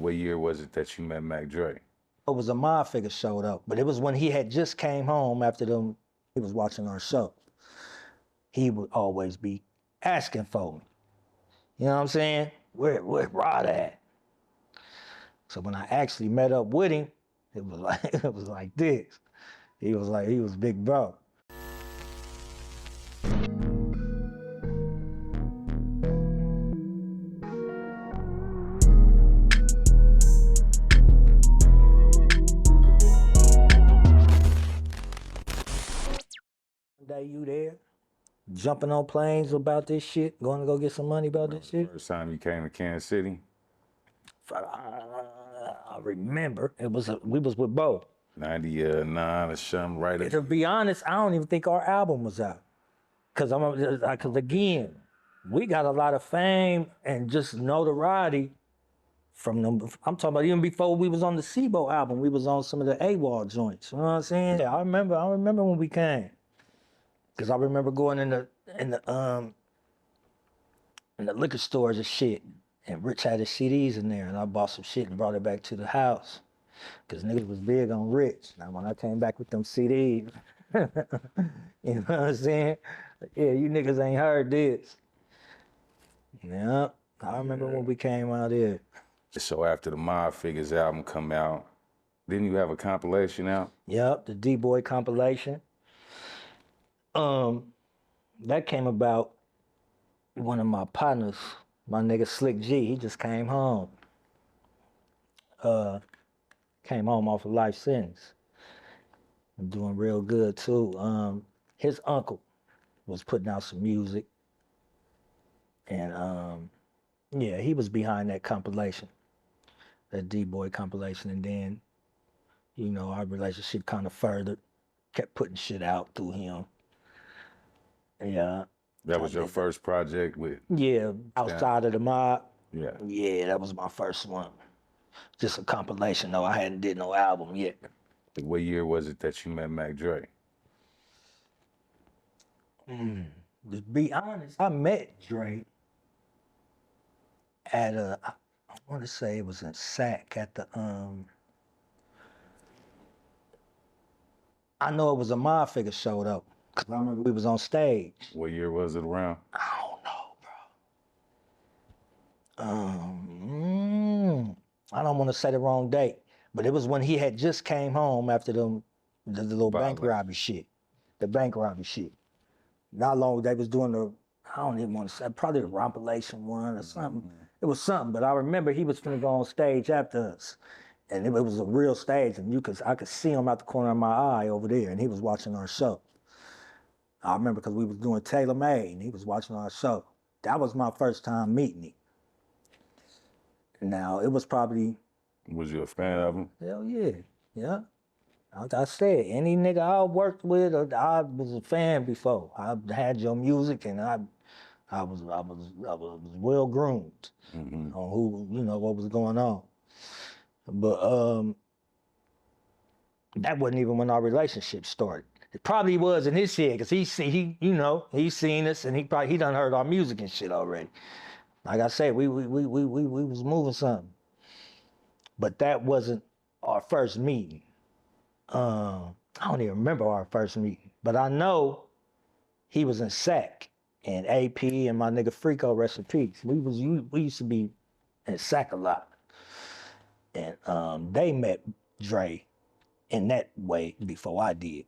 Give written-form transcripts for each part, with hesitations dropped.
What year was it that you met Mac Dre? It was a Mob Figaz showed up, but it was when he had just came home after them. He was watching our show. He would always be asking for me. You know what I'm saying? Where Rydah at? So when I actually met up with him, it was like this. He was big bro. One day you there, jumping on planes about this shit, going to go get some money about this shit. First time you came to Kansas City? I remember we was with Bo. 99 or something, right? To be honest, I don't even think our album was out. Cause again, we got a lot of fame and just notoriety from them. I'm talking about even before we was on the SIBO album, we was on some of the AWOL joints. You know what I'm saying? Yeah, I remember when we came. Cause I remember going in the liquor stores and shit. And Rich had his CDs in there, and I bought some shit and brought it back to the house. Cause niggas was big on Rich. Now when I came back with them CDs, you know what I'm saying? Yeah, you niggas ain't heard this. Yeah, I remember when we came out here. So after the Mob Figaz album come out, didn't you have a compilation out? Yep, the D-Boy compilation. That came about one of my partners, my nigga Slick G, he just came home. Came home off a life sentence. I'm doing real good too. His uncle was putting out some music. And yeah, he was behind that compilation, that D-Boy compilation. And then, you know, our relationship kind of furthered, kept putting shit out through him. Yeah. That was your first project with? Yeah, outside of the mob. Yeah. Yeah, that was my first one. Just a compilation though, I hadn't did no album yet. What year was it that you met Mac Dre? To be honest, I met Dre at I want to say it was in Sac at the, I know it was a Mob Figaz showed up. Cause I remember we was on stage. What year was it around? I don't know, bro. I don't want to say the wrong date, but it was when he had just came home after the little bank robbery shit. The bank robbery shit. Not long they was doing I don't even want to say, probably the Rompilation one or something. It was something, but I remember he was finna go on stage after us. And it was a real stage, and I could see him out the corner of my eye over there, and he was watching our show. I remember because we was doing Taylor Made, and he was watching our show. That was my first time meeting him. Now, it was probably... Was you a fan of him? Hell yeah, yeah. Like I said, any nigga I worked with, I was a fan before. I had your music, and I was well groomed on who, you know, what was going on. But that wasn't even when our relationship started. It probably was in his head, cause he's seen us, and he done heard our music and shit already. Like I said, we was moving something. But that wasn't our first meeting. I don't even remember our first meeting, but I know he was in Sac, and AP and my nigga Freako, rest in peace. We used to be in Sac a lot. And they met Dre in that way before I did.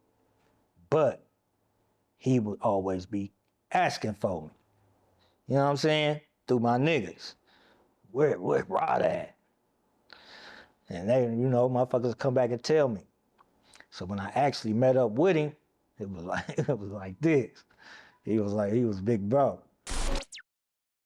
But he would always be asking for me. You know what I'm saying? Through my niggas. Where Rydah at? And they, you know, motherfuckers come back and tell me. So when I actually met up with him, it was like this. He was big bro.